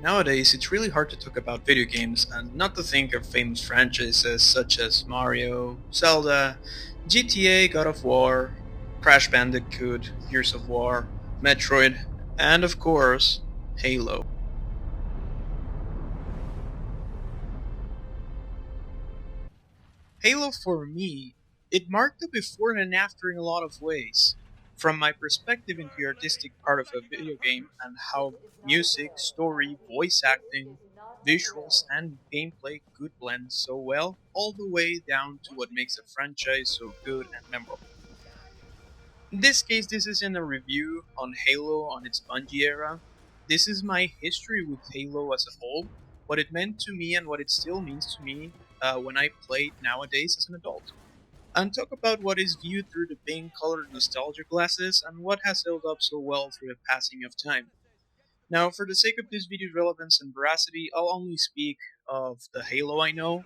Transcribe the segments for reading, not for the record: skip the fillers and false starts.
Nowadays, it's really hard to talk about video games and not to think of famous franchises such as Mario, Zelda, GTA, God of War, Crash Bandicoot, Gears of War, Metroid, and of course, Halo. Halo for me, it marked a before and an after in a lot of ways. From my perspective into the artistic part of a video game and how music, story, voice acting, visuals, and gameplay could blend so well, all the way down to what makes a franchise so good and memorable. In this case, this isn't a review on Halo on its Bungie era. This is my history with Halo as a whole, what it meant to me and what it still means to me when I play it nowadays as an adult, and talk about what is viewed through the pink colored nostalgia glasses and what has held up so well through the passing of time. Now, for the sake of this video's relevance and veracity, I'll only speak of the Halo I know,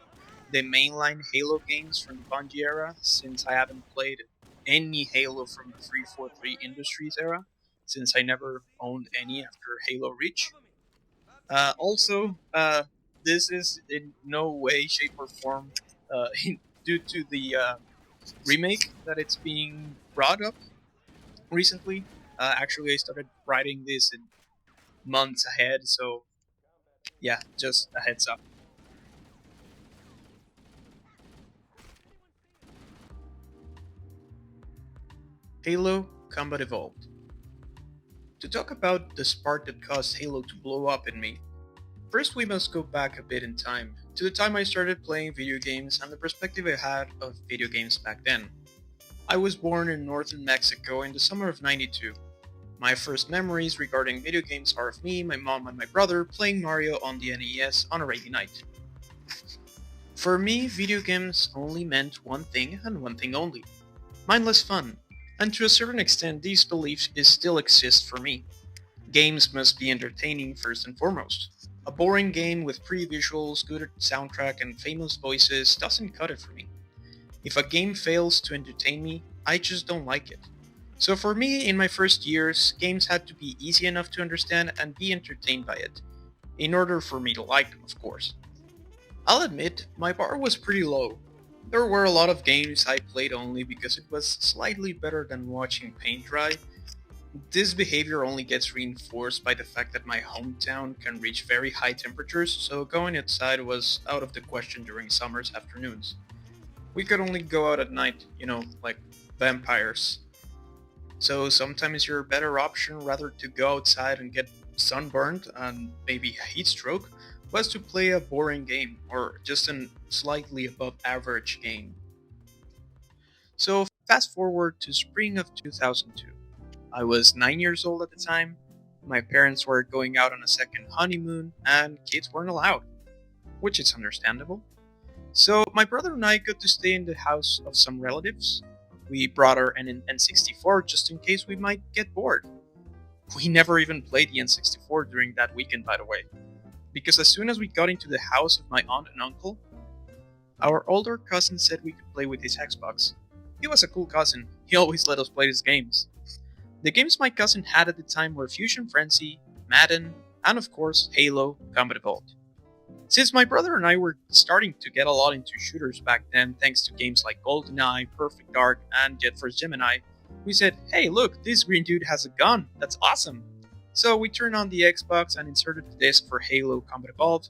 the mainline Halo games from the Bungie era, since I haven't played any Halo from the 343 Industries era, since I never owned any after Halo Reach. Also, this is in no way, shape, or form due to the remake that it's being brought up recently. Actually, I started writing this in months ahead, so yeah, just a heads up. Halo Combat Evolved. To talk about the spark that caused Halo to blow up in me, first we must go back a bit in time, to the time I started playing video games and the perspective I had of video games back then. I was born in northern Mexico in the summer of '92. My first memories regarding video games are of me, my mom, and my brother playing Mario on the NES on a rainy night. For me, video games only meant one thing and one thing only: mindless fun. And to a certain extent, these beliefs still exist for me. Games must be entertaining first and foremost. A boring game with pretty visuals, good soundtrack, and famous voices doesn't cut it for me. If a game fails to entertain me, I just don't like it. So for me, in my first years, games had to be easy enough to understand and be entertained by it, in order for me to like them, of course. I'll admit, my bar was pretty low. There were a lot of games I played only because it was slightly better than watching paint dry. This behavior only gets reinforced by the fact that my hometown can reach very high temperatures, so going outside was out of the question during summer's afternoons. We could only go out at night, like vampires. So sometimes your better option, rather to go outside and get sunburned and maybe a heat stroke, was to play a boring game or just a slightly above average game. So fast forward to spring of 2002. I was 9 years old at the time. My parents were going out on a second honeymoon and kids weren't allowed, which is understandable. So my brother and I got to stay in the house of some relatives. We brought our N64 just in case we might get bored. We never even played the N64 during that weekend, by the way, because as soon as we got into the house of my aunt and uncle, our older cousin said we could play with his Xbox. He was a cool cousin, he always let us play his games. The games my cousin had at the time were Fusion Frenzy, Madden, and of course Halo Combat Evolved. Since my brother and I were starting to get a lot into shooters back then thanks to games like GoldenEye, Perfect Dark, and Jet Force Gemini, we said, hey look, this green dude has a gun, that's awesome! So we turned on the Xbox and inserted the disc for Halo Combat Evolved,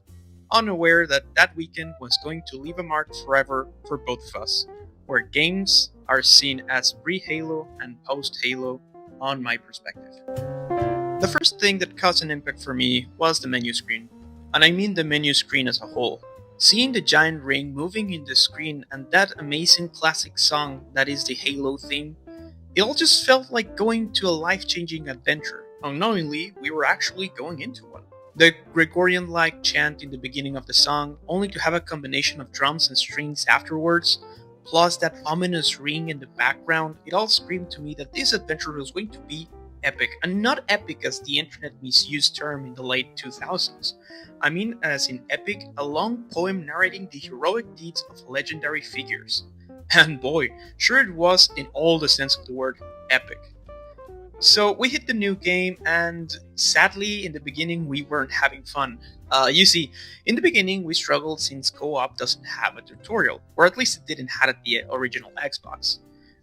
unaware that that weekend was going to leave a mark forever for both of us, where games are seen as pre-Halo and post-Halo on my perspective. The first thing that caused an impact for me was the menu screen, and I mean the menu screen as a whole. Seeing the giant ring moving in the screen and that amazing classic song that is the Halo theme, it all just felt like going to a life-changing adventure. Unknowingly, we were actually going into one. The Gregorian-like chant in the beginning of the song, only to have a combination of drums and strings afterwards, plus that ominous ring in the background, it all screamed to me that this adventure was going to be epic, and not epic as the internet misused term in the late 2000s. I mean as in epic, a long poem narrating the heroic deeds of legendary figures. And boy, sure it was in all the sense of the word epic. So we hit the new game, and sadly, in the beginning, we weren't having fun. You see, in the beginning, we struggled since co op doesn't have a tutorial, or at least it didn't have at the original Xbox.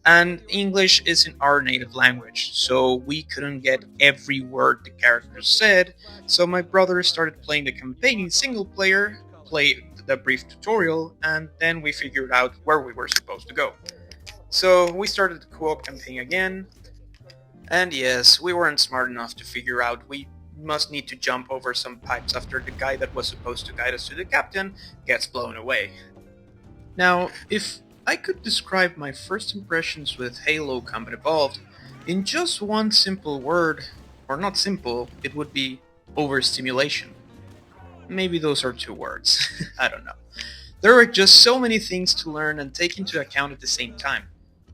And English isn't our native language, so we couldn't get every word the characters said. So my brother started playing the campaign in single player, played the brief tutorial, and then we figured out where we were supposed to go. So we started the co op campaign again, and yes, we weren't smart enough to figure out we must need to jump over some pipes after the guy that was supposed to guide us to the captain gets blown away. Now, if I could describe my first impressions with Halo Combat Evolved in just one simple word, or not simple, it would be overstimulation. Maybe those are two words. I don't know. There are just so many things to learn and take into account at the same time.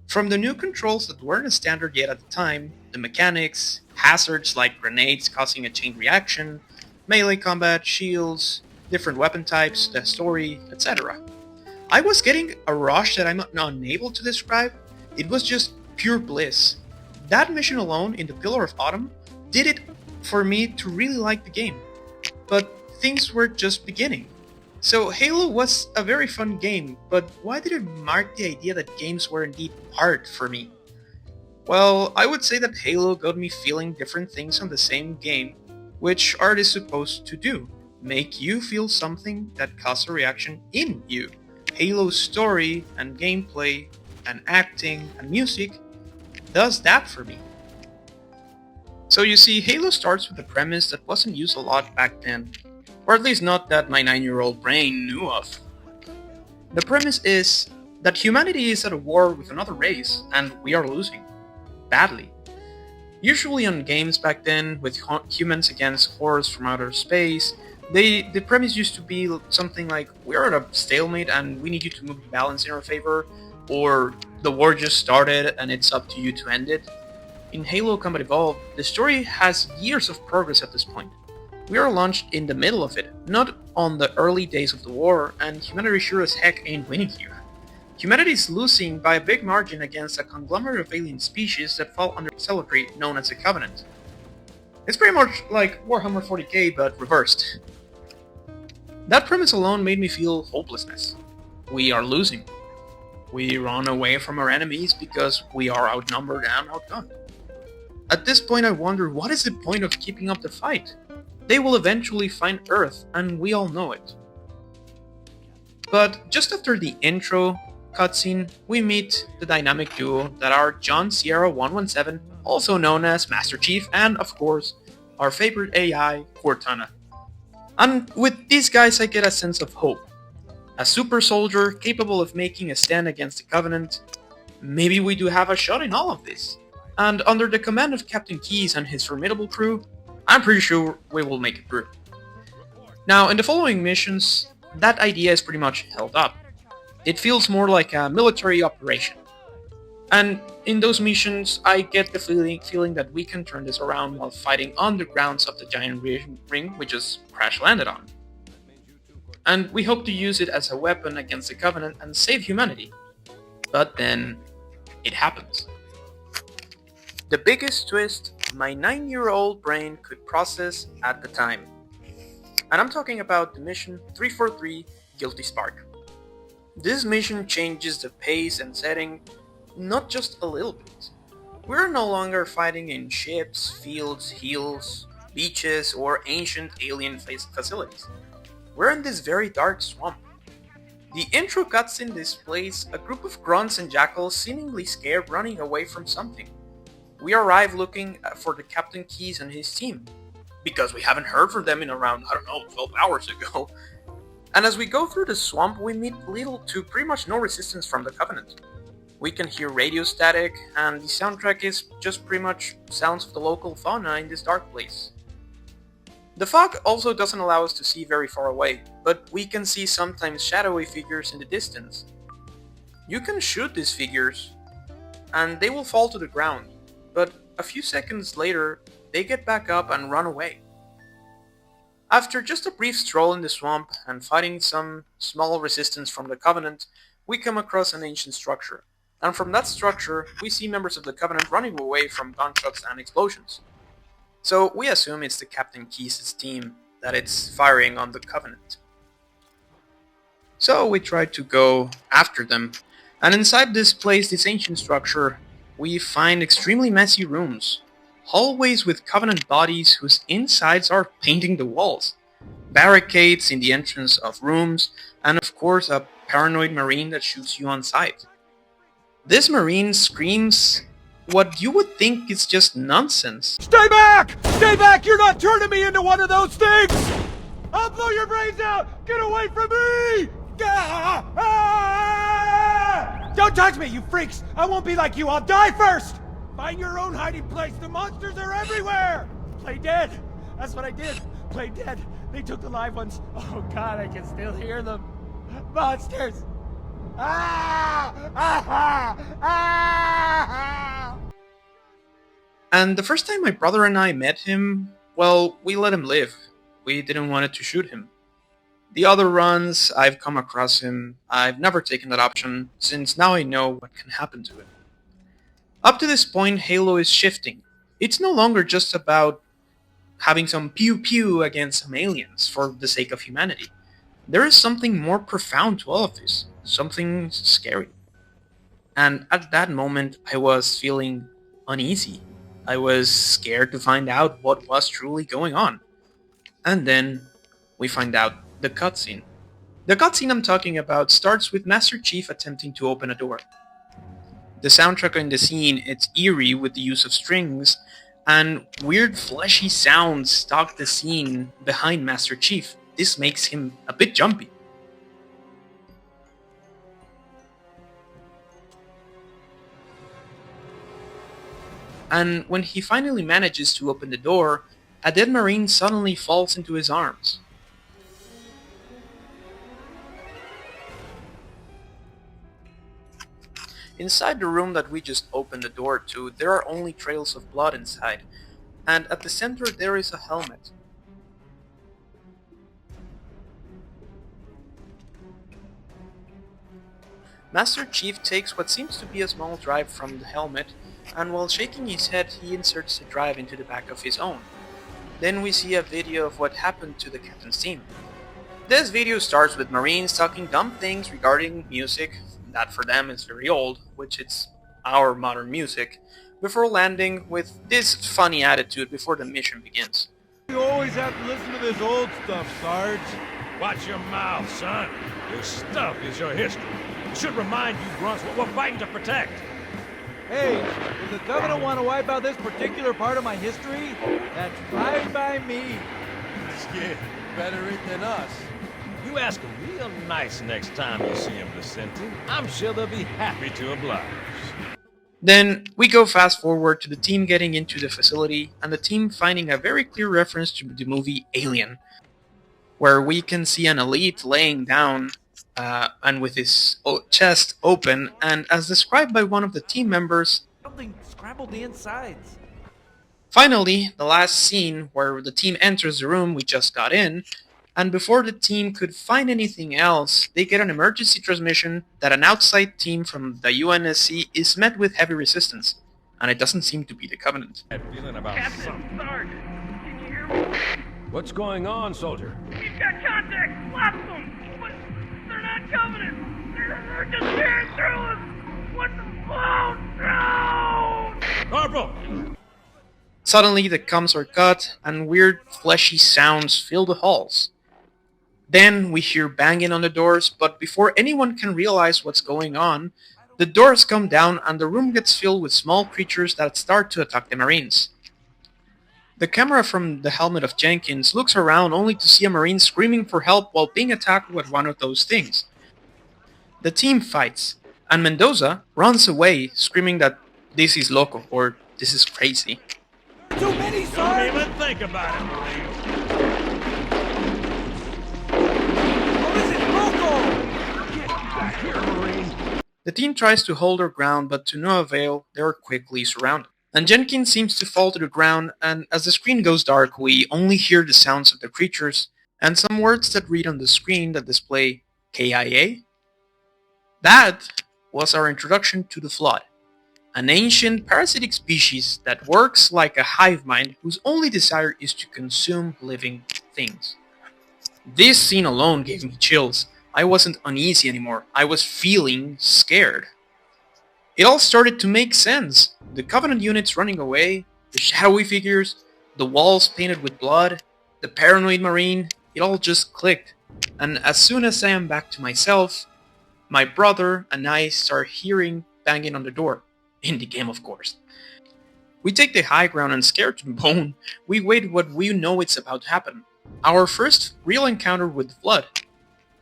From the new controls that weren't a standard yet at the time, the mechanics, hazards like grenades causing a chain reaction, melee combat, shields, different weapon types, the story, etc. I was getting a rush that I'm unable to describe. It was just pure bliss. That mission alone in the Pillar of Autumn did it for me to really like the game. But things were just beginning. So Halo was a very fun game, but why did it mark the idea that games were indeed art for me? Well, I would say that Halo got me feeling different things on the same game, which art is supposed to do. Make you feel something that causes a reaction in you. Halo's story and gameplay and acting and music does that for me. So you see, Halo starts with a premise that wasn't used a lot back then, or at least not that my 9-year-old brain knew of. The premise is that humanity is at a war with another race, and we are losing. Badly. Usually on games back then, with humans against hordes from outer space, the premise used to be something like, we're at a stalemate and we need you to move the balance in our favor, or the war just started and it's up to you to end it. In Halo Combat Evolved, the story has years of progress at this point. We are launched in the middle of it, not on the early days of the war, and humanity sure as heck ain't winning here. Humanity is losing by a big margin against a conglomerate of alien species that fall under zealotry known as the Covenant. It's pretty much like Warhammer 40k but reversed. That premise alone made me feel hopelessness. We are losing. We run away from our enemies because we are outnumbered and outgunned. At this point I wonder, what is the point of keeping up the fight? They will eventually find Earth, and we all know it. But just after the intro cutscene, we meet the dynamic duo that are John Sierra 117, also known as Master Chief, and of course, our favorite AI, Cortana. And with these guys I get a sense of hope. A super soldier capable of making a stand against the Covenant. Maybe we do have a shot in all of this. And under the command of Captain Keyes and his formidable crew, I'm pretty sure we will make it through. Now, in the following missions, that idea is pretty much held up. It feels more like a military operation. And in those missions, I get the feeling that we can turn this around while fighting on the grounds of the giant ring we just crash landed on. And we hope to use it as a weapon against the Covenant and save humanity. But then, it happens. The biggest twist my 9-year-old brain could process at the time. And I'm talking about the mission 343 Guilty Spark. This mission changes the pace and setting not just a little bit. We're no longer fighting in ships, fields, hills, beaches, or ancient alien facilities. We're in this very dark swamp. The intro cutscene displays a group of grunts and jackals seemingly scared running away from something. We arrive looking for the Captain Keyes and his team, because we haven't heard from them in around, 12 hours ago. And as we go through the swamp, we meet little to pretty much no resistance from the Covenant. We can hear radio static, and the soundtrack is just pretty much sounds of the local fauna in this dark place. The fog also doesn't allow us to see very far away, but we can see sometimes shadowy figures in the distance. You can shoot these figures, and they will fall to the ground. But a few seconds later, they get back up and run away. After just a brief stroll in the swamp and fighting some small resistance from the Covenant, we come across an ancient structure. and from that structure, we see members of the Covenant running away from gunshots and explosions. So we assume it's the Captain Keyes' team that it's firing on the Covenant. So we try to go after them, and inside this place, this ancient structure, we find extremely messy rooms. Hallways with Covenant bodies whose insides are painting the walls. Barricades in the entrance of rooms, and of course a paranoid Marine that shoots you on sight. This Marine screams what you would think is just nonsense. Stay back! Stay back! You're not turning me into one of those things! I'll blow your brains out! Get away from me! Ah! Ah! Don't touch me, you freaks! I won't be like you, I'll die first! Find your own hiding place, the monsters are everywhere! Play dead! That's what I did! Play dead! They took the live ones. Oh god, I can still hear them. Monsters! Ah! Ah! Ah! And the first time my brother and I met him, well, we let him live. We didn't want to shoot him. The other runs, I've come across him. I've never taken that option, since now I know what can happen to him. Up to this point, Halo is shifting. It's no longer just about having some pew-pew against some aliens for the sake of humanity. There is something more profound to all of this. Something scary. And at that moment, I was feeling uneasy. I was scared to find out what was truly going on. And then we find out the cutscene. The cutscene I'm talking about starts with Master Chief attempting to open a door. The soundtrack in the scene, it's eerie with the use of strings, and weird fleshy sounds stalk the scene behind Master Chief. This makes him a bit jumpy. And when he finally manages to open the door, a dead Marine suddenly falls into his arms. Inside the room that we just opened the door to, there are only trails of blood inside, and at the center there is a helmet. Master Chief takes what seems to be a small drive from the helmet, and while shaking his head, he inserts the drive into the back of his own. Then we see a video of what happened to the captain's team. This video starts with Marines talking dumb things regarding music, that for them is very old, which it's our modern music, before landing with this funny attitude before the mission begins. You always have to listen to this old stuff, Sarge. Watch your mouth, son. This stuff is your history. It should remind you grunts what we're fighting to protect. Hey, if the Covenant want to wipe out this particular part of my history, that's fine by me. Yeah, better it than us. You ask them real nice next time you see them dissenting. I'm sure they'll be happy to oblige. Then we go fast forward to the team getting into the facility and the team finding a very clear reference to the movie Alien, where we can see an elite laying down and with his chest open, and as described by one of the team members, Something scrambled the insides. finally, the last scene where the team enters the room we just got in, and before the team could find anything else, they get an emergency transmission that an outside team from the UNSC is met with heavy resistance, and it doesn't seem to be the Covenant. That feeling about something. Sarge, can you hear me? What's going on, soldier? He's got contact! Lots of them! But they're not Covenant! They're just tearing through us! What the... Oh, no! Corporal! Suddenly the comms are cut, and weird fleshy sounds fill the halls. Then we hear banging on the doors, but before anyone can realize what's going on, the doors come down and the room gets filled with small creatures that start to attack the Marines. The camera from the helmet of Jenkins looks around only to see a Marine screaming for help while being attacked with one of those things. The team fights, and Mendoza runs away screaming that this is loco, or this is crazy. Too many, Don't Sarge! even think about it, Marine. Or is it local? Get back here, Marine! The team tries to hold their ground, but to no avail, they are quickly surrounded. And Jenkins seems to fall to the ground, and as the screen goes dark, we only hear the sounds of the creatures, and some words that read on the screen that display KIA. That was our introduction to the Flood, an ancient parasitic species that works like a hive mind whose only desire is to consume living things. This scene alone gave me chills. I wasn't uneasy anymore, I was feeling scared. It all started to make sense. The Covenant units running away, the shadowy figures, the walls painted with blood, the paranoid marine, it all just clicked. And as soon as I am back to myself, my brother and I start hearing banging on the door. In the game, of course. We take the high ground and scared to the bone, we wait what we know it's about to happen. Our first real encounter with the Flood.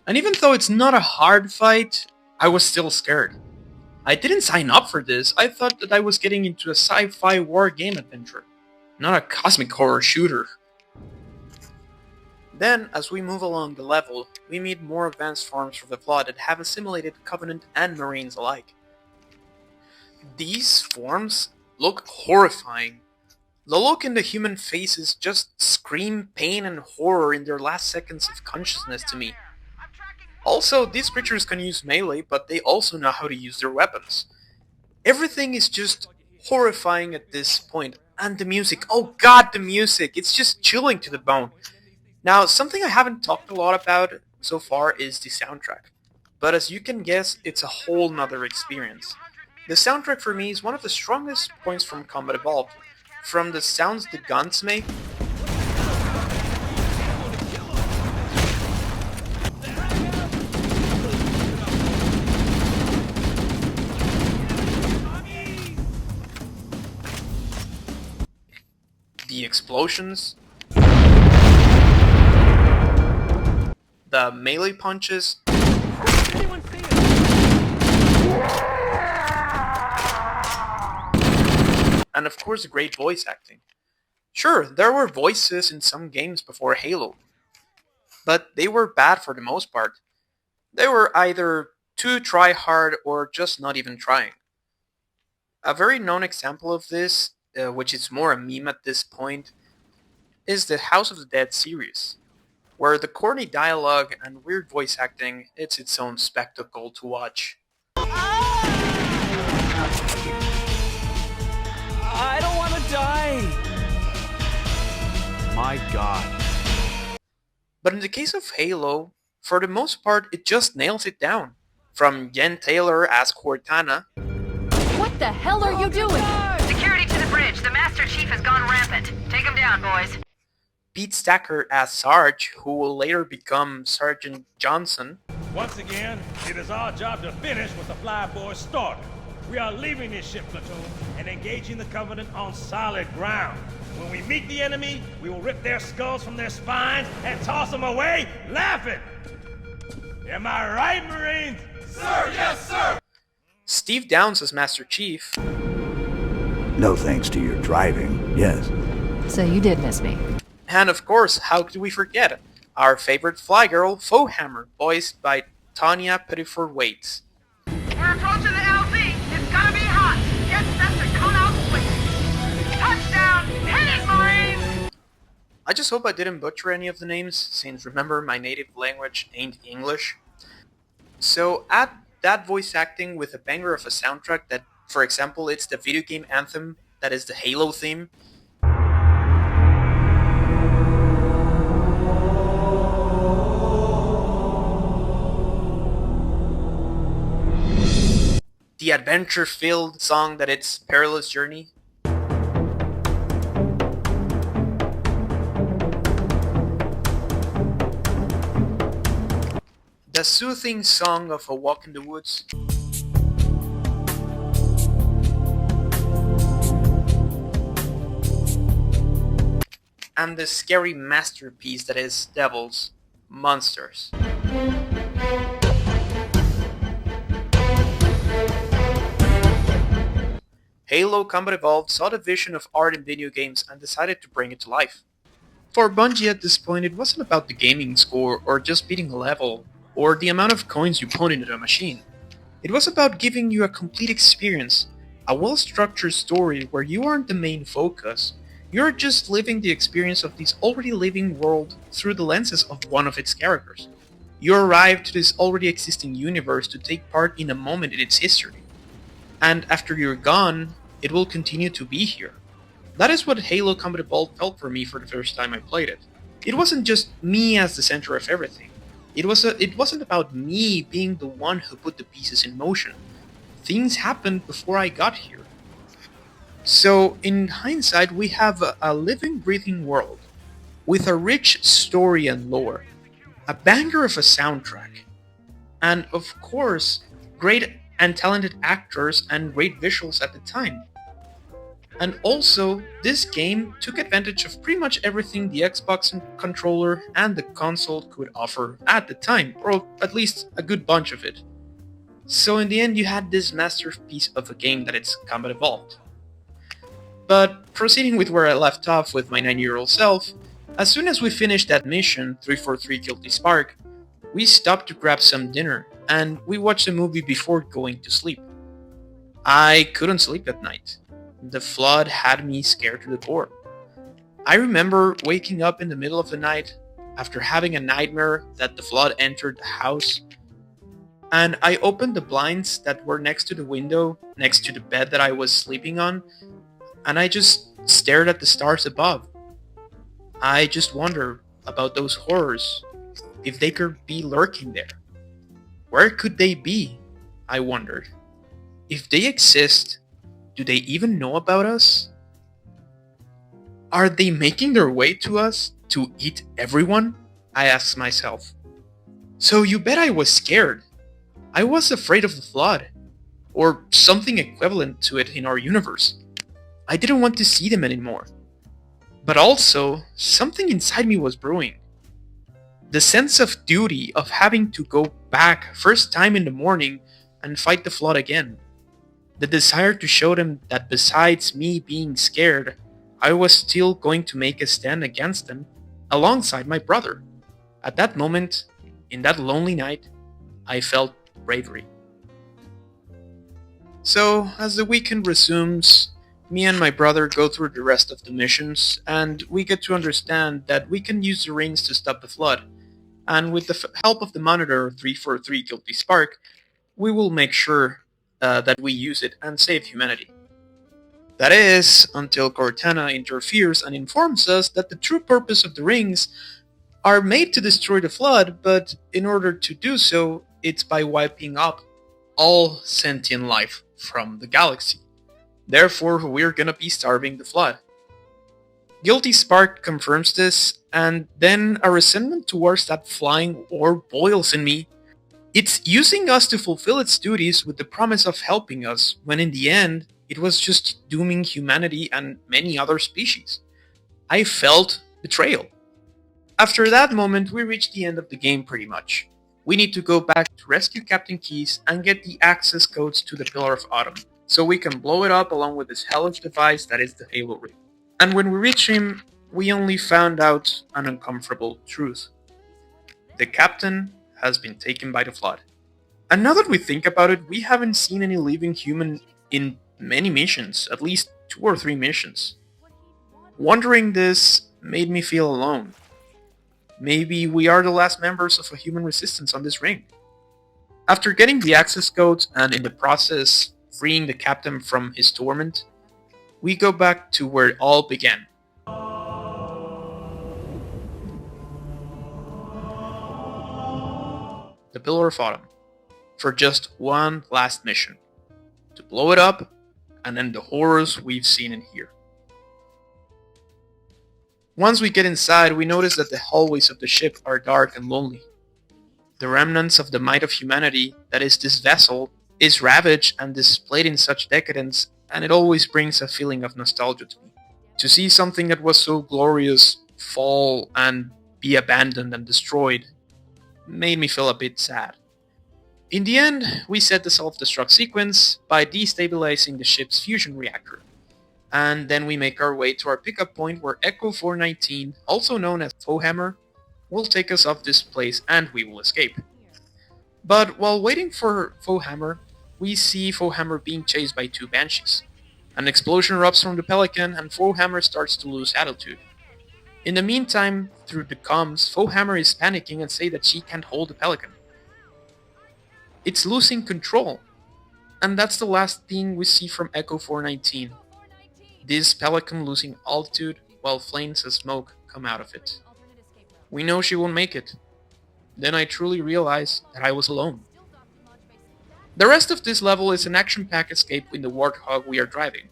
And even though it's not a hard fight, I was still scared. I didn't sign up for this, I thought that I was getting into a sci-fi war game adventure, not a cosmic horror shooter. Then, as we move along the level, we meet more advanced forms of the Flood that have assimilated Covenant and Marines alike. These forms look horrifying. The look in the human faces just scream pain and horror in their last seconds of consciousness to me. Also, these creatures can use melee, but they also know how to use their weapons. Everything is just horrifying at this point. And the music, oh god, the music, it's just chilling to the bone. Now, something I haven't talked a lot about so far is the soundtrack. But as you can guess, it's a whole nother experience. The soundtrack for me is one of the strongest points from Combat Evolved. From the sounds the guns make, the explosions, the melee punches, and of course the great voice acting. Sure, there were voices in some games before Halo, but they were bad for the most part. They were either too try-hard or just not even trying. A very known example of this, which is more a meme at this point, is the House of the Dead series, where the corny dialogue and weird voice acting, it's its own spectacle to watch. I don't want to die! My god. But in the case of Halo, for the most part, it just nails it down. From Jen Taylor as Cortana, What the hell are you doing? Security to the bridge. The Master Chief has gone rampant. Take him down, boys. Pete Stacker as Sarge, who will later become Sergeant Johnson, Once again, it is our job to finish what the Flyboys started. We are leaving this ship platoon and engaging the Covenant on solid ground. When we meet the enemy, we will rip their skulls from their spines and toss them away laughing. Am I right, Marines? Sir, yes, sir! Steve Downes as Master Chief, No thanks to your driving, yes. So you did miss me. and of course, how could we forget, our favorite fly girl, Foehammer, voiced by Tanya Pettiford Waits. We're approaching the LZ. It's gonna be hot. Get set to come out swinging. Touchdown! Hit it, Marines! I just hope I didn't butcher any of the names, since remember my native language ain't English. So add that voice acting with a banger of a soundtrack that, for example, it's the video game anthem that is the Halo theme. The adventure-filled song that it's Perilous Journey. The soothing song of A Walk in the Woods. And the scary masterpiece that is Devils, Monsters. Halo Combat Evolved saw the vision of art in video games and decided to bring it to life. For Bungie at this point, it wasn't about the gaming score or just beating a level, or the amount of coins you put into the machine. It was about giving you a complete experience, a well-structured story where you aren't the main focus. You're just living the experience of this already living world through the lenses of one of its characters. You arrive to this already existing universe to take part in a moment in its history. And after you're gone, it will continue to be here. That is what Halo Combat Evolved felt for me for the first time I played it. It wasn't just me as the center of everything. It wasn't about me being the one who put the pieces in motion. Things happened before I got here. So, in hindsight, we have a living, breathing world with a rich story and lore, a banger of a soundtrack, and of course, great and talented actors and great visuals at the time. And also, this game took advantage of pretty much everything the Xbox controller and the console could offer at the time, or at least a good bunch of it. So in the end, you had this masterpiece of a game that is Combat Evolved. But proceeding with where I left off with my 9-year-old self, as soon as we finished that mission, 343 Guilty Spark, we stopped to grab some dinner, and we watched a movie before going to sleep. I couldn't sleep at night. The flood had me scared to the core. I remember waking up in the middle of the night after having a nightmare that the flood entered the house, and I opened the blinds that were next to the window, next to the bed that I was sleeping on, and I just stared at the stars above. I just wondered about those horrors, if they could be lurking there. Where could they be? I wondered. If they exist, do they even know about us? Are they making their way to us to eat everyone? I asked myself. So you bet I was scared. I was afraid of the flood, or something equivalent to it in our universe. I didn't want to see them anymore. But also, something inside me was brewing. The sense of duty of having to go back first time in the morning and fight the flood again. The desire to show them that besides me being scared, I was still going to make a stand against them alongside my brother. At that moment, in that lonely night, I felt bravery. So, as the weekend resumes, me and my brother go through the rest of the missions, and we get to understand that we can use the rings to stop the flood, and with the help of the monitor 343 Guilty Spark, we will make sure that we use it and save humanity. That is, until Cortana interferes and informs us that the true purpose of the rings are made to destroy the flood, but in order to do so, it's by wiping out all sentient life from the galaxy. Therefore, we're gonna be starving the flood. Guilty Spark confirms this, and then a resentment towards that flying orb boils in me. It's using us to fulfill its duties with the promise of helping us, when in the end, it was just dooming humanity and many other species. I felt betrayal. After that moment, we reached the end of the game pretty much. We need to go back to rescue Captain Keyes and get the access codes to the Pillar of Autumn, so we can blow it up along with this hellish device that is the Halo Ring. And when we reach him, we only found out an uncomfortable truth. The captain has been taken by the flood. And now that we think about it, we haven't seen any living human in many missions, at least 2 or 3 missions. Wondering this made me feel alone. Maybe we are the last members of a human resistance on this ring. After getting the access codes and in the process freeing the captain from his torment, we go back to where it all began. The Pillar of Autumn, for just one last mission, to blow it up and end the horrors we've seen in here. Once we get inside, we notice that the hallways of the ship are dark and lonely. The remnants of the might of humanity, that is this vessel, is ravaged and displayed in such decadence, and it always brings a feeling of nostalgia to me. To see something that was so glorious fall and be abandoned and destroyed made me feel a bit sad. In the end, we set the self-destruct sequence by destabilizing the ship's fusion reactor. And then we make our way to our pickup point where Echo 419, also known as Foehammer, will take us off this place and we will escape. But while waiting for Foehammer, we see Foehammer being chased by 2 Banshees. An explosion erupts from the Pelican and Foehammer starts to lose altitude. In the meantime, through the comms, Foehammer is panicking and say that she can't hold the Pelican. It's losing control, and that's the last thing we see from Echo 419. This Pelican losing altitude while flames and smoke come out of it. We know she won't make it. Then I truly realized that I was alone. The rest of this level is an action-packed escape in the Warthog we are driving.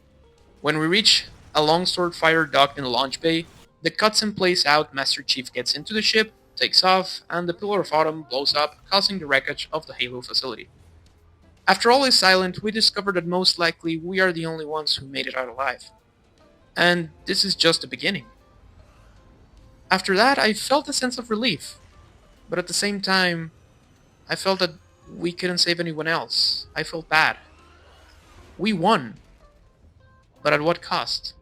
When we reach a longsword fighter docked in the launch bay, the cutscene plays out, Master Chief gets into the ship, takes off, and the Pillar of Autumn blows up, causing the wreckage of the Halo facility. After all is silent, we discover that most likely we are the only ones who made it out alive. And this is just the beginning. After that, I felt a sense of relief, but at the same time, I felt that we couldn't save anyone else. I felt bad. We won, but at what cost?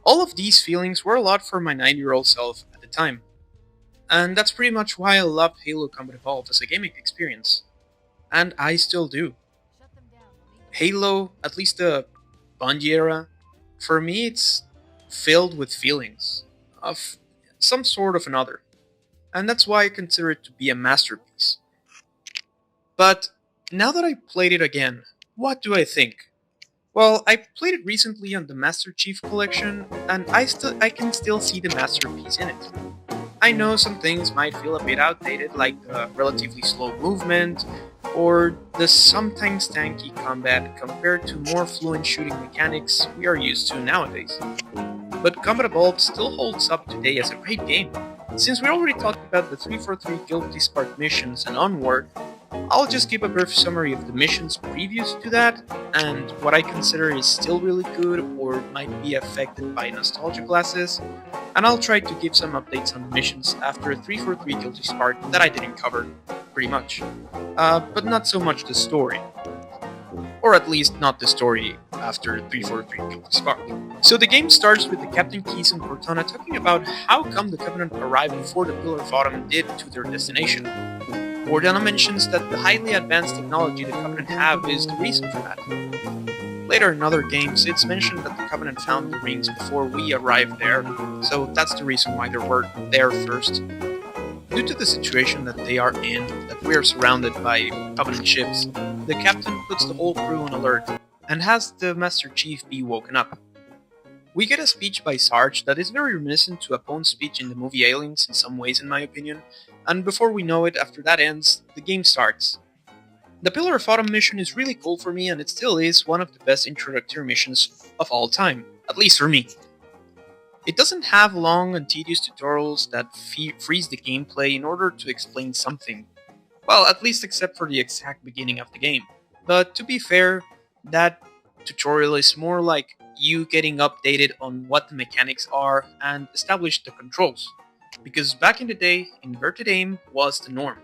All of these feelings were a lot for my 9-year-old self at the time, and that's pretty much why I loved Halo Combat Evolved as a gaming experience, and I still do. Halo, at least the Bungie era, for me it's filled with feelings of some sort of another, and that's why I consider it to be a masterpiece. But now that I played it again, what do I think? Well, I played it recently on the Master Chief Collection, and I can still see the masterpiece in it. I know some things might feel a bit outdated, like the relatively slow movement, or the sometimes tanky combat compared to more fluent shooting mechanics we are used to nowadays. But Combat Evolved still holds up today as a great game. Since we already talked about the 343 Guilty Spark missions and onward, I'll just give a brief summary of the missions previous to that, and what I consider is still really good or might be affected by nostalgia glasses, and I'll try to give some updates on the missions after 343 Guilty Spark that I didn't cover, pretty much. But not so much the story. Or at least not the story after 343 Guilty Spark. So the game starts with the Captain Keyes and Cortana talking about how come the Covenant arrived before the Pillar of Autumn did to their destination. Cortana mentions that the highly advanced technology the Covenant have is the reason for that. Later in other games, it's mentioned that the Covenant found the rings before we arrived there, so that's the reason why they were there first. Due to the situation that they are in, that we are surrounded by Covenant ships, the Captain puts the whole crew on alert, and has the Master Chief be woken up. We get a speech by Sarge that is very reminiscent to Apone's speech in the movie Aliens in some ways in my opinion, and before we know it, after that ends, the game starts. The Pillar of Autumn mission is really cool for me, and it still is one of the best introductory missions of all time, at least for me. It doesn't have long and tedious tutorials that freeze the gameplay in order to explain something. Well, at least except for the exact beginning of the game. But to be fair, that tutorial is more like you getting updated on what the mechanics are and establish the controls. Because back in the day, inverted aim was the norm.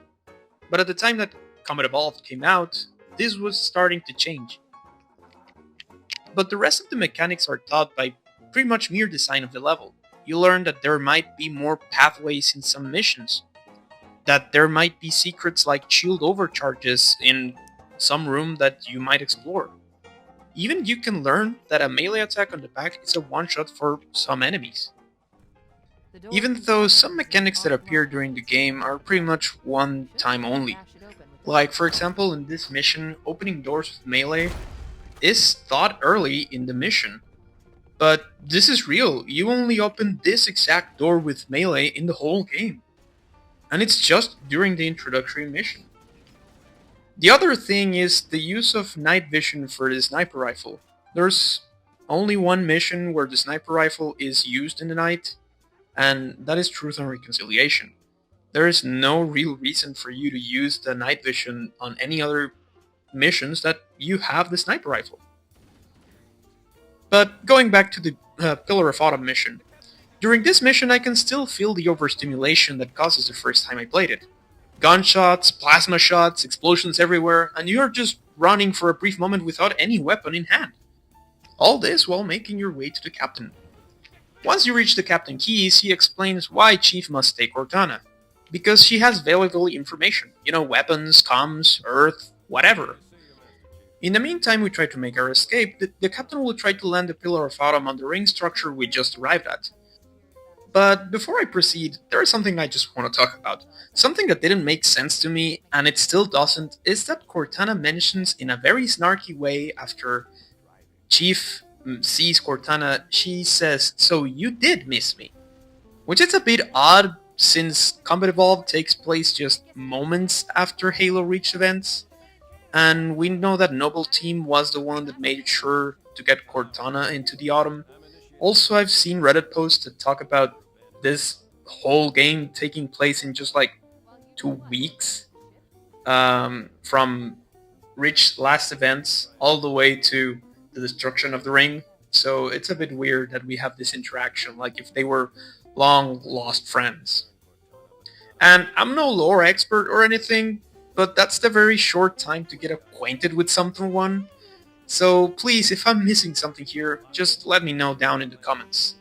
But at the time that Combat Evolved came out, this was starting to change. But the rest of the mechanics are taught by pretty much mere design of the level. You learn that there might be more pathways in some missions, that there might be secrets like shield overcharges in some room that you might explore. Even you can learn that a melee attack on the back is a one-shot for some enemies. Even though some mechanics that appear during the game are pretty much one time only. Like for example in this mission, opening doors with melee is thought early in the mission. But this is real, you only open this exact door with melee in the whole game. And it's just during the introductory mission. The other thing is the use of night vision for the sniper rifle. There's only one mission where the sniper rifle is used in the night, and that is Truth and Reconciliation. There is no real reason for you to use the night vision on any other missions that you have the sniper rifle. But going back to the Pillar of Autumn mission, during this mission I can still feel the overstimulation that causes the first time I played it. Gunshots, plasma shots, explosions everywhere, and you're just running for a brief moment without any weapon in hand. All this while making your way to the Captain. Once you reach the Captain Keyes, he explains why Chief must take Cortana. Because she has valuable information, weapons, comms, Earth, whatever. In the meantime, we try to make our escape. The captain will try to land the Pillar of Autumn on the ring structure we just arrived at. But before I proceed, there is something I just want to talk about. Something that didn't make sense to me, and it still doesn't, is that Cortana mentions in a very snarky way after Chief sees Cortana, she says, "So you did miss me." Which is a bit odd since Combat Evolved takes place just moments after Halo Reach events, and we know that Noble Team was the one that made sure to get Cortana into the Autumn. Also, I've seen Reddit posts that talk about this whole game taking place in just like 2 weeks, from Reach last events all the way to the destruction of the ring. So it's a bit weird that we have this interaction, like if they were long lost friends. And I'm no lore expert or anything, but that's the very short time to get acquainted with someone. So please, if I'm missing something here, just let me know down in the comments.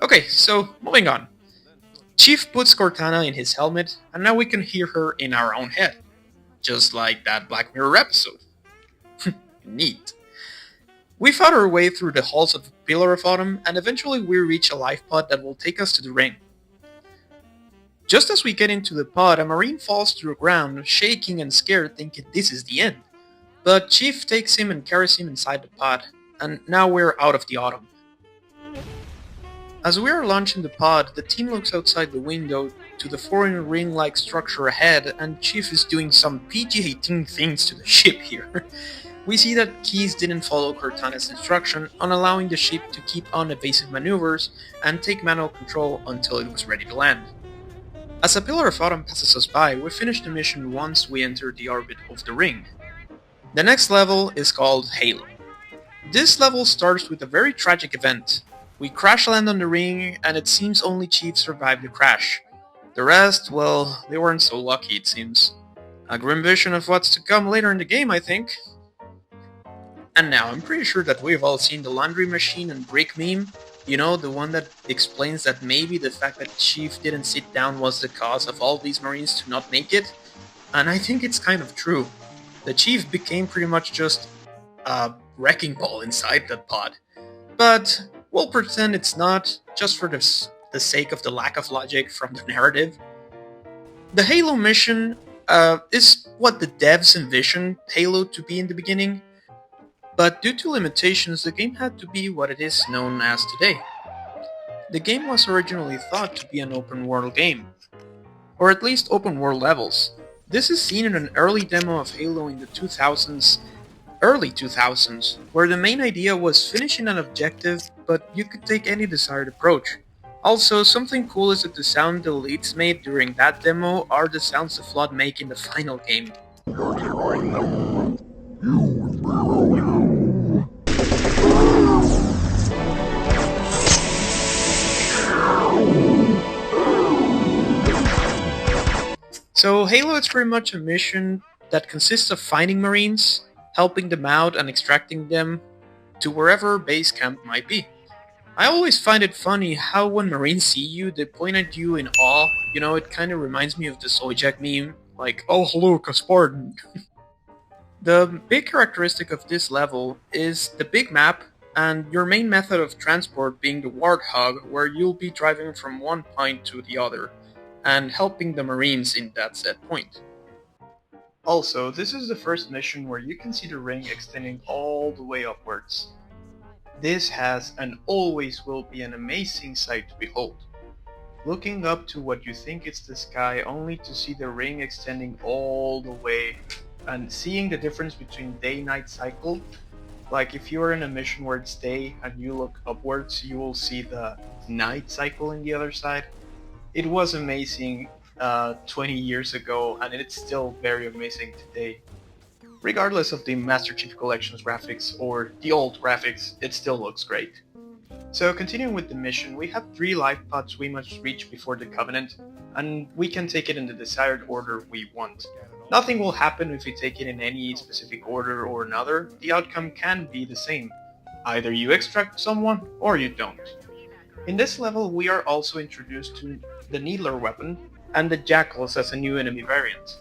Okay, so moving on. Chief puts Cortana in his helmet, and now we can hear her in our own head. Just like that Black Mirror episode. Neat. We fought our way through the halls of the Pillar of Autumn, and eventually we reach a life pod that will take us to the ring. Just as we get into the pod, a Marine falls to the ground, shaking and scared, thinking this is the end. But Chief takes him and carries him inside the pod, and now we're out of the Autumn. As we are launching the pod, the team looks outside the window to the foreign ring-like structure ahead, and Chief is doing some PG-18 things to the ship here. We see that Keyes didn't follow Cortana's instruction on allowing the ship to keep on evasive maneuvers and take manual control until it was ready to land. As a Pillar of Autumn passes us by, we finish the mission once we enter the orbit of the ring. The next level is called Halo. This level starts with a very tragic event. We crash land on the ring, and it seems only Chief survived the crash. The rest, well, they weren't so lucky it seems. A grim vision of what's to come later in the game, I think. And now, I'm pretty sure that we've all seen the laundry machine and brick meme. You know, the one that explains that maybe the fact that Chief didn't sit down was the cause of all these Marines to not make it. And I think it's kind of true. The Chief became pretty much just a wrecking ball inside that pod. But we'll pretend it's not, just for the sake of the lack of logic from the narrative. The Halo mission is what the devs envisioned Halo to be in the beginning. But due to limitations, the game had to be what it is known as today. The game was originally thought to be an open world game, or at least open world levels. This is seen in an early demo of Halo in the early 2000s, where the main idea was finishing an objective, but you could take any desired approach. Also, something cool is that the sound the elites made during that demo are the sounds the Flood make in the final game. So Halo is pretty much a mission that consists of finding Marines, helping them out and extracting them to wherever base camp might be. I always find it funny how when Marines see you, they point at you in awe. You know, it kind of reminds me of the Soyjak meme, like, "Oh hello, Spartan." The big characteristic of this level is the big map and your main method of transport being the Warthog, where you'll be driving from one point to the other and helping the Marines in that set point. Also, this is the first mission where you can see the ring extending all the way upwards. This has and always will be an amazing sight to behold. Looking up to what you think is the sky only to see the ring extending all the way, and seeing the difference between day-night cycle. Like if you're in a mission where it's day and you look upwards, you will see the night cycle in the other side. It was amazing 20 years ago, and it's still very amazing today. Regardless of the Master Chief Collection's graphics or the old graphics, it still looks great. So continuing with the mission, we have 3 life pods we must reach before the Covenant, and we can take it in the desired order we want. Nothing will happen if we take it in any specific order or another. The outcome can be the same. Either you extract someone or you don't. In this level, we are also introduced to the Needler weapon and the Jackals as a new enemy variant.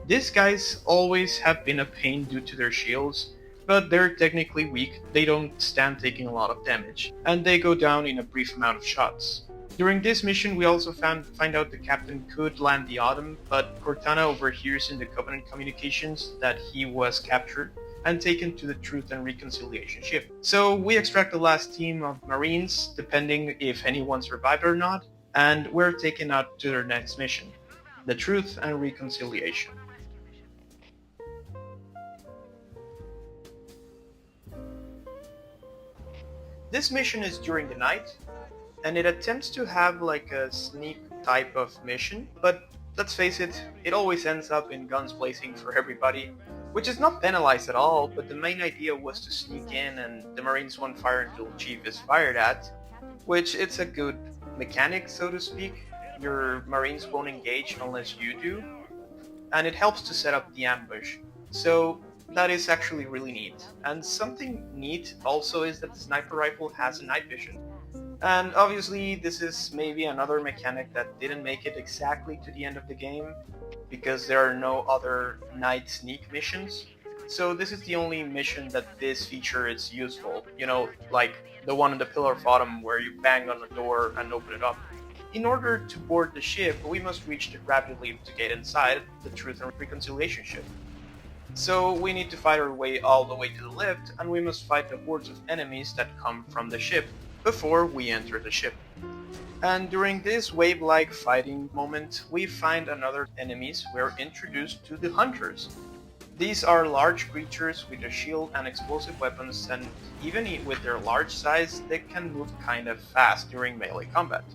These guys always have been a pain due to their shields, but they're technically weak, they don't stand taking a lot of damage, and they go down in a brief amount of shots. During this mission, we also find out the captain could land the Autumn, but Cortana overhears in the Covenant communications that he was captured and taken to the Truth and Reconciliation ship. So we extract the last team of Marines, depending if anyone survived or not, and we're taken out to their next mission, the Truth and Reconciliation. This mission is during the night, and it attempts to have like a sneak type of mission, but let's face it, it always ends up in guns blazing for everybody, which is not penalized at all, but the main idea was to sneak in and the Marines won't fire until Chief is fired at, which it's a good mechanic, so to speak. Your Marines won't engage unless you do, and it helps to set up the ambush. So that is actually really neat. And something neat also is that the sniper rifle has a night vision. And obviously this is maybe another mechanic that didn't make it exactly to the end of the game, because there are no other night sneak missions. So this is the only mission that this feature is useful. You know, like the one in the Pillar of Autumn where you bang on the door and open it up. In order to board the ship, we must reach the gravity leap to get inside the Truth and Reconciliation ship. So we need to fight our way all the way to the lift, and we must fight the hordes of enemies that come from the ship before we enter the ship. And during this wave-like fighting moment, we find another enemies. We're introduced to the Hunters. These are large creatures with a shield and explosive weapons, and even with their large size, they can move kind of fast during melee combat.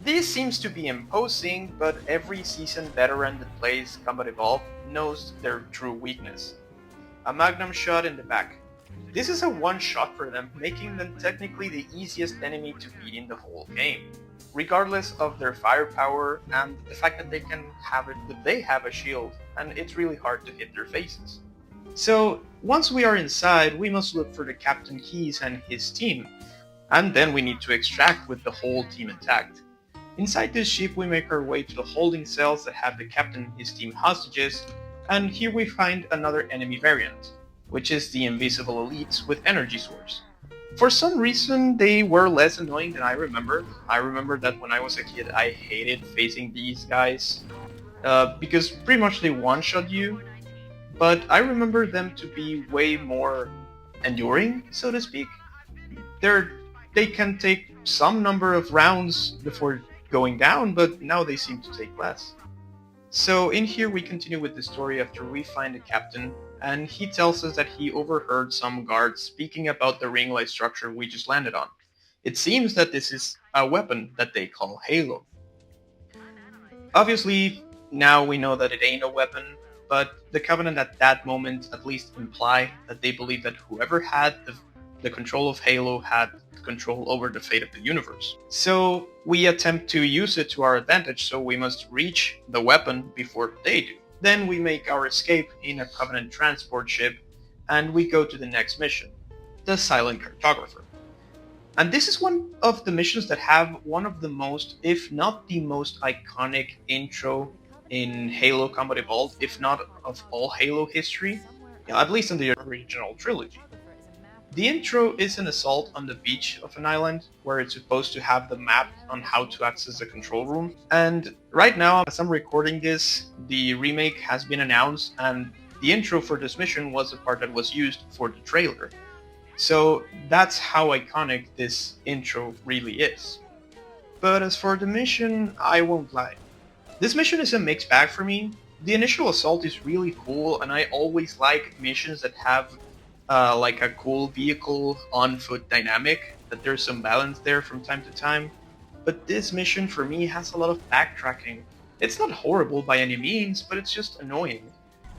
This seems to be imposing, but every seasoned veteran that plays Combat Evolved knows their true weakness. A magnum shot in the back. This is a one-shot for them, making them technically the easiest enemy to beat in the whole game, regardless of their firepower and the fact that they have a shield, and it's really hard to hit their faces. So once we are inside, we must look for the Captain Keyes and his team, and then we need to extract with the whole team intact. Inside this ship, we make our way to the holding cells that have the captain and his team hostages, and here we find another enemy variant, which is the Invisible Elites with energy source. For some reason, they were less annoying than I remember. I remember that when I was a kid, I hated facing these guys, because pretty much they one-shot you, but I remember them to be way more enduring, so to speak. They can take some number of rounds before going down, but now they seem to take less. So in here we continue with the story after we find the captain, and he tells us that he overheard some guards speaking about the ring light structure we just landed on. It seems that this is a weapon that they call Halo. Obviously, now we know that it ain't a weapon, but the Covenant at that moment at least imply that they believe that whoever had the control of Halo had control over the fate of the universe. So we attempt to use it to our advantage, so we must reach the weapon before they do. Then we make our escape in a Covenant transport ship, and we go to the next mission, the Silent Cartographer. And this is one of the missions that have one of the most, if not the most iconic intro in Halo Combat Evolved, if not of all Halo history, at least in the original trilogy. The intro is an assault on the beach of an island where it's supposed to have the map on how to access the control room. And right now, as I'm recording this, the remake has been announced, and the intro for this mission was the part that was used for the trailer. So that's how iconic this intro really is. But as for the mission, I won't lie. This mission is a mixed bag for me. The initial assault is really cool, and I always like missions that have like a cool vehicle on foot dynamic, that there's some balance there from time to time. But this mission for me has a lot of backtracking. It's not horrible by any means, but it's just annoying.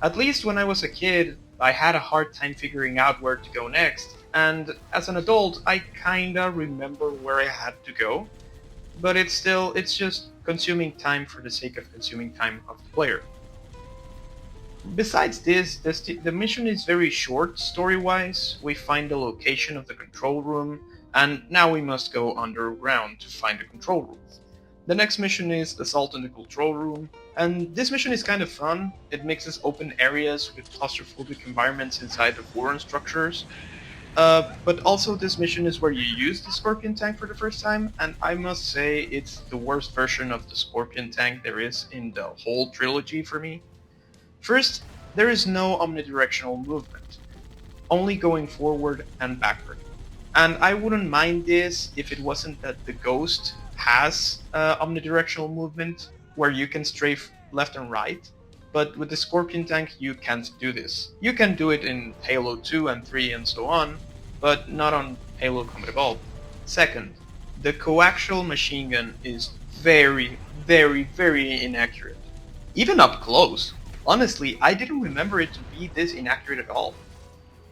At least when I was a kid, I had a hard time figuring out where to go next, and as an adult, I kinda remember where I had to go. But it's just consuming time for the sake of consuming time of the player. Besides this, the mission is very short story-wise. We find the location of the control room, and now we must go underground to find the control room. The next mission is Assault on the Control Room, and this mission is kind of fun. It mixes open areas with claustrophobic environments inside the foreign structures. But also this mission is where you use the Scorpion tank for the first time, and I must say it's the worst version of the Scorpion tank there is in the whole trilogy for me. First, there is no omnidirectional movement, only going forward and backward. And I wouldn't mind this if it wasn't that the Ghost has omnidirectional movement, where you can strafe left and right, but with the Scorpion tank you can't do this. You can do it in Halo 2 and 3 and so on, but not on Halo Combat Evolved. Second, the coaxial machine gun is very, very, very inaccurate. Even up close. Honestly, I didn't remember it to be this inaccurate at all.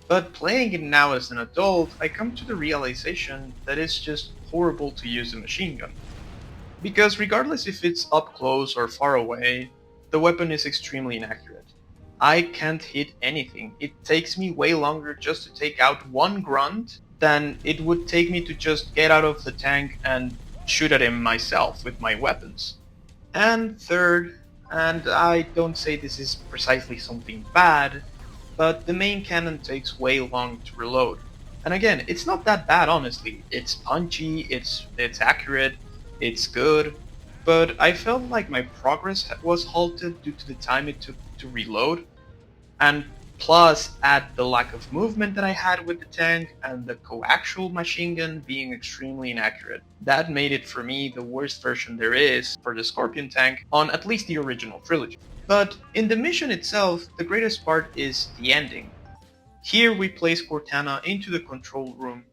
But playing it now as an adult, I come to the realization that it's just horrible to use a machine gun. Because regardless if it's up close or far away, the weapon is extremely inaccurate. I can't hit anything. It takes me way longer just to take out one grunt than it would take me to just get out of the tank and shoot at him myself with my weapons. And third, and I don't say this is precisely something bad, but the main cannon takes way long to reload. And again, it's not that bad honestly. It's punchy, it's accurate, it's good, but I felt like my progress was halted due to the time it took to reload, and plus add the lack of movement that I had with the tank and the coaxial machine gun being extremely inaccurate. That made it for me the worst version there is for the Scorpion tank on at least the original trilogy. But in the mission itself, the greatest part is the ending. Here we place Cortana into the control room,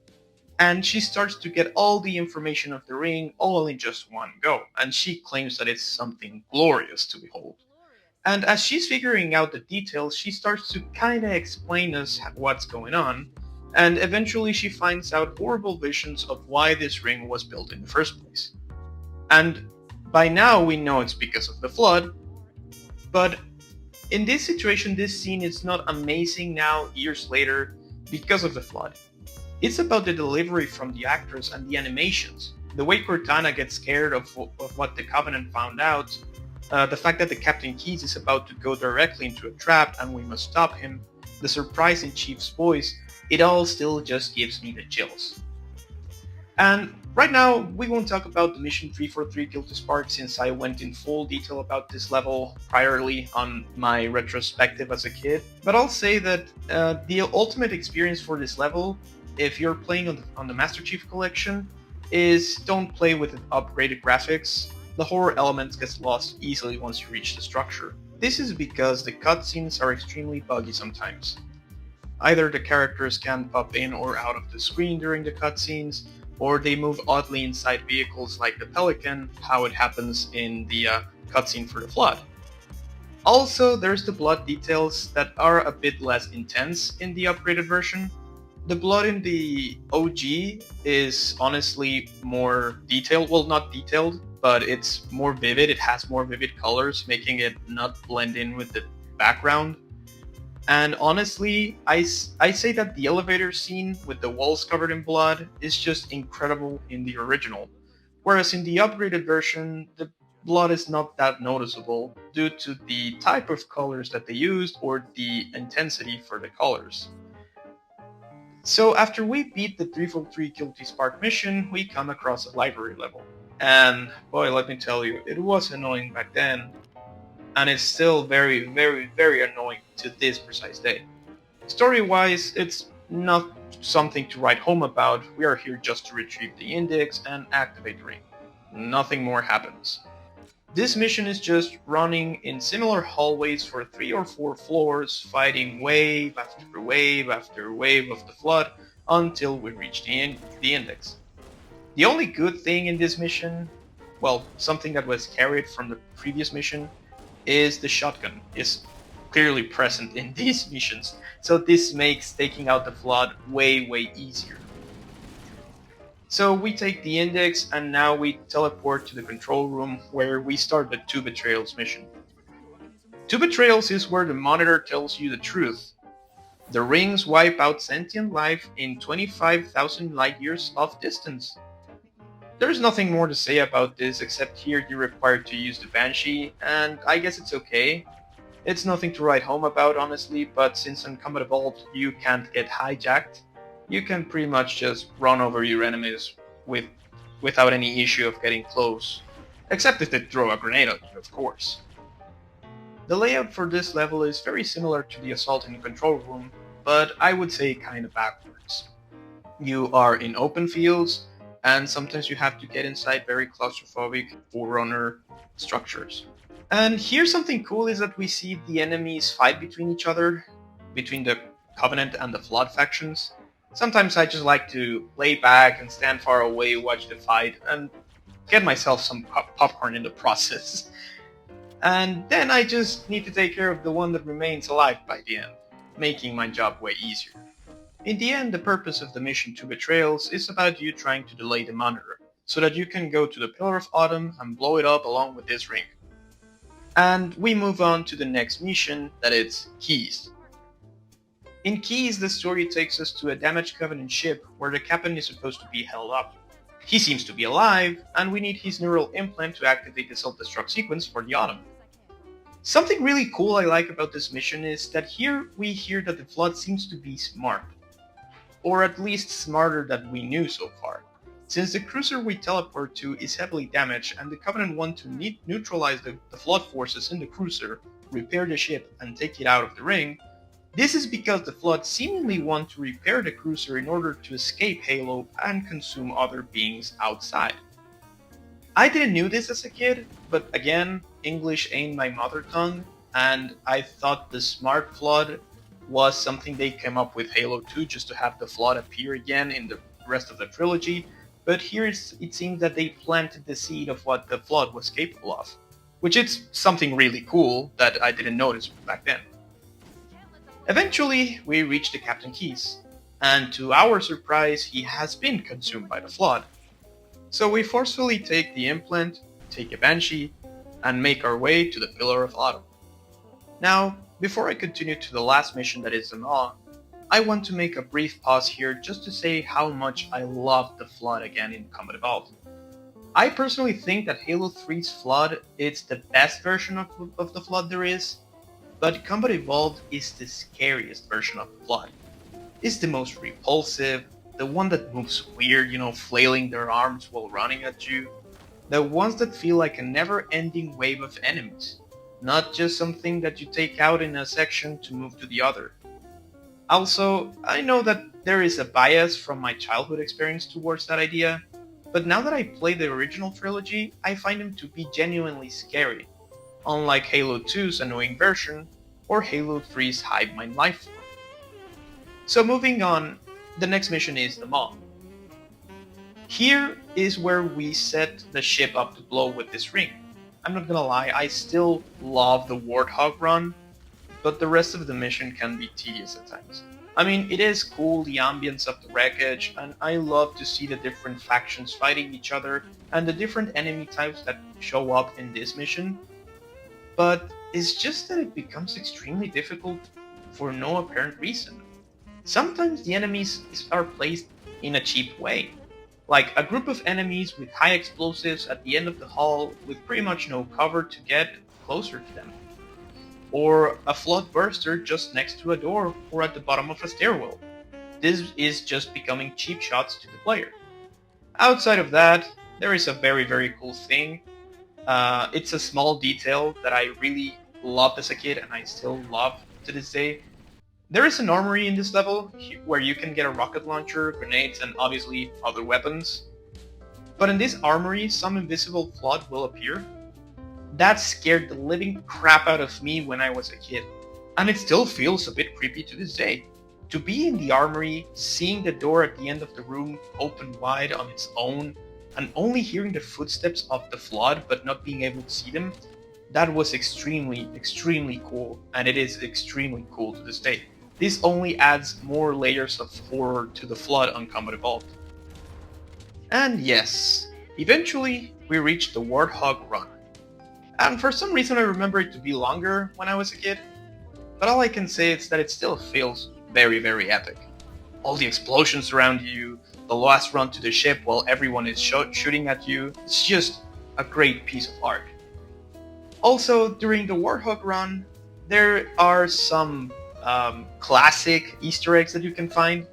and she starts to get all the information of the ring all in just one go, and she claims that it's something glorious to behold. And as she's figuring out the details, she starts to kinda explain us what's going on, and eventually she finds out horrible visions of why this ring was built in the first place. And by now we know it's because of the flood, but in this situation this scene is not amazing now, years later, because of the flood. It's about the delivery from the actors and the animations. The way Cortana gets scared of what the Covenant found out, the fact that the Captain Keyes is about to go directly into a trap and we must stop him, the surprise in Chief's voice, it all still just gives me the chills. And right now, we won't talk about the Mission 343 Guilty Spark since I went in full detail about this level priorly on my retrospective as a kid, but I'll say that the ultimate experience for this level, if you're playing on the Master Chief Collection, is don't play with upgraded graphics. The horror elements gets lost easily once you reach the structure. This is because the cutscenes are extremely buggy sometimes. Either the characters can't pop in or out of the screen during the cutscenes, or they move oddly inside vehicles like the Pelican, how it happens in the cutscene for the Flood. Also, there's the blood details that are a bit less intense in the upgraded version. The blood in the OG is honestly more detailed, well not detailed, but it's more vivid, it has more vivid colors, making it not blend in with the background. And honestly, I say that the elevator scene with the walls covered in blood is just incredible in the original. Whereas in the upgraded version, the blood is not that noticeable due to the type of colors that they used or the intensity for the colors. So after we beat the 343 Guilty Spark mission, we come across a library level. And boy, let me tell you, it was annoying back then, and it's still very, very, very annoying to this precise day. Story-wise, it's not something to write home about. We are here just to retrieve the index and activate the ring. Nothing more happens. This mission is just running in similar hallways for 3 or 4 floors, fighting wave after wave after wave of the flood until we reach the index. The only good thing in this mission, well, something that was carried from the previous mission, is the shotgun is clearly present in these missions, so this makes taking out the flood way easier. So we take the index and now we teleport to the control room where we start the 2 Betrayals mission. 2 Betrayals is where the monitor tells you the truth. The rings wipe out sentient life in 25,000 light years of distance. There's nothing more to say about this except here you're required to use the Banshee, and I guess it's okay. It's nothing to write home about, honestly, but since on Combat Evolved you can't get hijacked, you can pretty much just run over your enemies without any issue of getting close. Except if they throw a grenade at you, of course. The layout for this level is very similar to the assault in the control room, but I would say kinda backwards. You are in open fields, and sometimes you have to get inside very claustrophobic Forerunner structures. And here something cool is that we see the enemies fight between each other, between the Covenant and the Flood factions. Sometimes I just like to lay back and stand far away, watch the fight, and get myself some popcorn in the process. And then I just need to take care of the one that remains alive by the end, making my job way easier. In the end, the purpose of the mission to Betrayals is about you trying to delay the monitor, so that you can go to the Pillar of Autumn and blow it up along with this ring. And we move on to the next mission, that is Keys. In Keys, the story takes us to a damaged Covenant ship where the captain is supposed to be held up. He seems to be alive, and we need his neural implant to activate the self-destruct sequence for the Autumn. Something really cool I like about this mission is that here we hear that the Flood seems to be smart. Or at least smarter than we knew so far. Since the cruiser we teleport to is heavily damaged and the Covenant want to neutralize the Flood forces in the cruiser, repair the ship, and take it out of the ring, this is because the Flood seemingly want to repair the cruiser in order to escape Halo and consume other beings outside. I didn't know this as a kid, but again, English ain't my mother tongue, and I thought the smart Flood was something they came up with Halo 2 just to have the Flood appear again in the rest of the trilogy, but here it seems that they planted the seed of what the Flood was capable of, which is something really cool that I didn't notice back then. Eventually, we reach the Captain Keys, and to our surprise, he has been consumed by the Flood. So we forcefully take the implant, take a Banshee, and make our way to the Pillar of Autumn. Now, before I continue to the last mission that is the Maw, I want to make a brief pause here just to say how much I love the Flood again in Combat Evolved. I personally think that Halo 3's Flood is the best version of the Flood there is, but Combat Evolved is the scariest version of the Flood. It's the most repulsive, the one that moves weird, flailing their arms while running at you, the ones that feel like a never-ending wave of enemies, not just something that you take out in a section to move to the other. Also, I know that there is a bias from my childhood experience towards that idea, but now that I play the original trilogy, I find them to be genuinely scary, unlike Halo 2's annoying version, or Halo 3's hive mind lifeform. So moving on, the next mission is the Maw. Here is where we set the ship up to blow with this ring. I'm not gonna lie, I still love the Warthog run, but the rest of the mission can be tedious at times. I mean, it is cool, the ambience of the wreckage, and I love to see the different factions fighting each other and the different enemy types that show up in this mission, but it's just that it becomes extremely difficult for no apparent reason. Sometimes the enemies are placed in a cheap way, like a group of enemies with high explosives at the end of the hall with pretty much no cover to get closer to them. Or a Flood burster just next to a door or at the bottom of a stairwell. This is just becoming cheap shots to the player. Outside of that, there is a very, very cool thing. It's a small detail that I really loved as a kid and I still love to this day. There is an armory in this level where you can get a rocket launcher, grenades, and obviously other weapons. But in this armory, some invisible Flood will appear. That scared the living crap out of me when I was a kid, and it still feels a bit creepy to this day. To be in the armory, seeing the door at the end of the room open wide on its own, and only hearing the footsteps of the Flood but not being able to see them, that was extremely, extremely cool, and it is extremely cool to this day. This only adds more layers of horror to the Flood on Combat Evolved. And yes, eventually we reached the Warthog run. And for some reason I remember it to be longer when I was a kid, but all I can say is that it still feels very, very epic. All the explosions around you, the last run to the ship while everyone is shooting at you. It's just a great piece of art. Also, during the Warhawk run, there are some classic Easter eggs that you can find,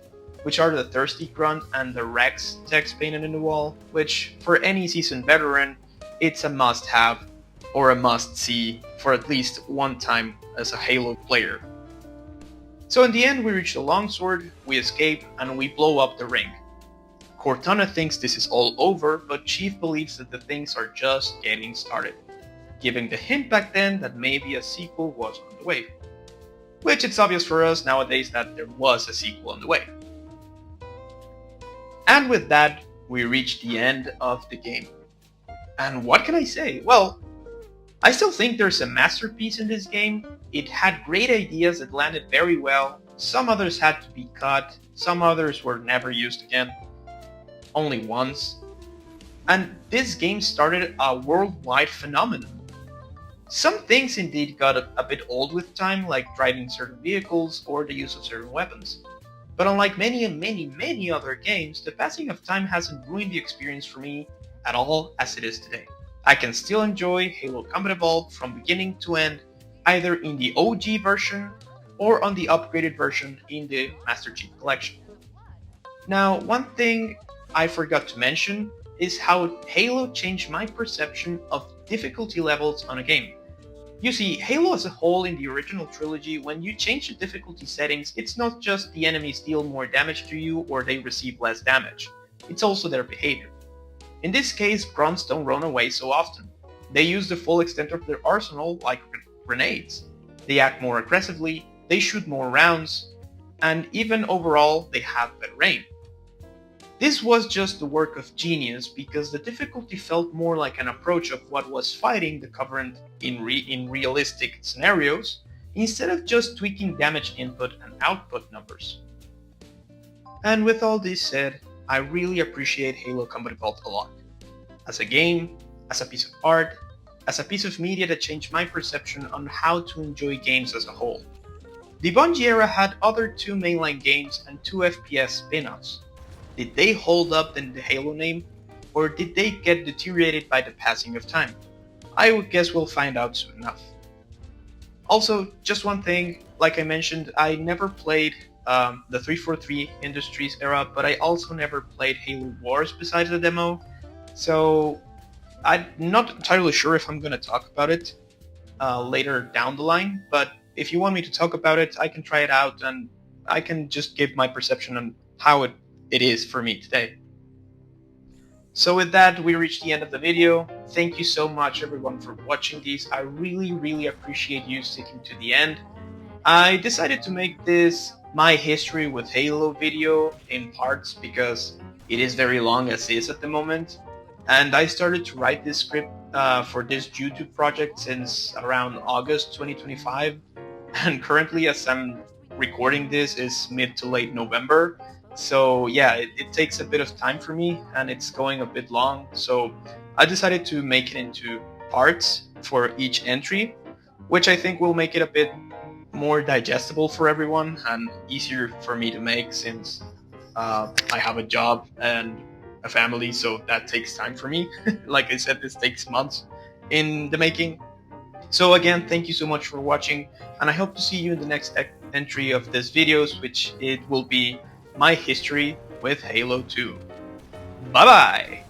which are the Thirsty Grunt and the Rex text painted in the wall, which for any seasoned veteran, it's a must-have or a must-see for at least one time as a Halo player. So in the end, we reach the longsword, we escape, and we blow up the ring. Cortana thinks this is all over, but Chief believes that the things are just getting started, giving the hint back then that maybe a sequel was on the way. Which it's obvious for us nowadays that there was a sequel on the way. And with that, we reach the end of the game. And what can I say? Well, I still think there's a masterpiece in this game. It had great ideas that landed very well. Some others had to be cut, some others were never used again. Only once. And this game started a worldwide phenomenon. Some things indeed got a bit old with time, like driving certain vehicles or the use of certain weapons. But unlike many other games, the passing of time hasn't ruined the experience for me at all as it is today. I can still enjoy Halo Combat Evolved from beginning to end, either in the OG version or on the upgraded version in the Master Chief Collection. Now, one thing I forgot to mention is how Halo changed my perception of difficulty levels on a game. You see, Halo as a whole in the original trilogy, when you change the difficulty settings, it's not just the enemies deal more damage to you or they receive less damage, it's also their behavior. In this case, grunts don't run away so often. They use the full extent of their arsenal, like grenades. They act more aggressively, they shoot more rounds, and even overall, they have better aim. This was just the work of genius because the difficulty felt more like an approach of what was fighting the Covenant in realistic scenarios, instead of just tweaking damage input and output numbers. And with all this said, I really appreciate Halo Combat Evolved a lot. As a game, as a piece of art, as a piece of media that changed my perception on how to enjoy games as a whole. The Bungie era had other 2 mainline games and 2 FPS spin-offs. Did they hold up in the Halo name, or did they get deteriorated by the passing of time? I would guess we'll find out soon enough. Also, just one thing, like I mentioned, I never played the 343 Industries era, but I also never played Halo Wars besides the demo, so I'm not entirely sure if I'm going to talk about it later down the line, but if you want me to talk about it, I can try it out and I can just give my perception on how it is for me today. So with that, we reached the end of the video. Thank you so much everyone for watching these. I really appreciate you sticking to the end. I decided to make this my history with Halo video in parts because it is very long as is at the moment. And I started to write this script for this YouTube project since around August 2025. And currently, as I'm recording this, is mid to late November. So yeah, it takes a bit of time for me and it's going a bit long. So I decided to make it into parts for each entry, which I think will make it a bit more digestible for everyone and easier for me to make since I have a job and a family, so that takes time for me. Like I said, this takes months in the making. So again, thank you so much for watching, and I hope to see you in the next entry of this videos, which it will be my history with Halo 2. Bye bye!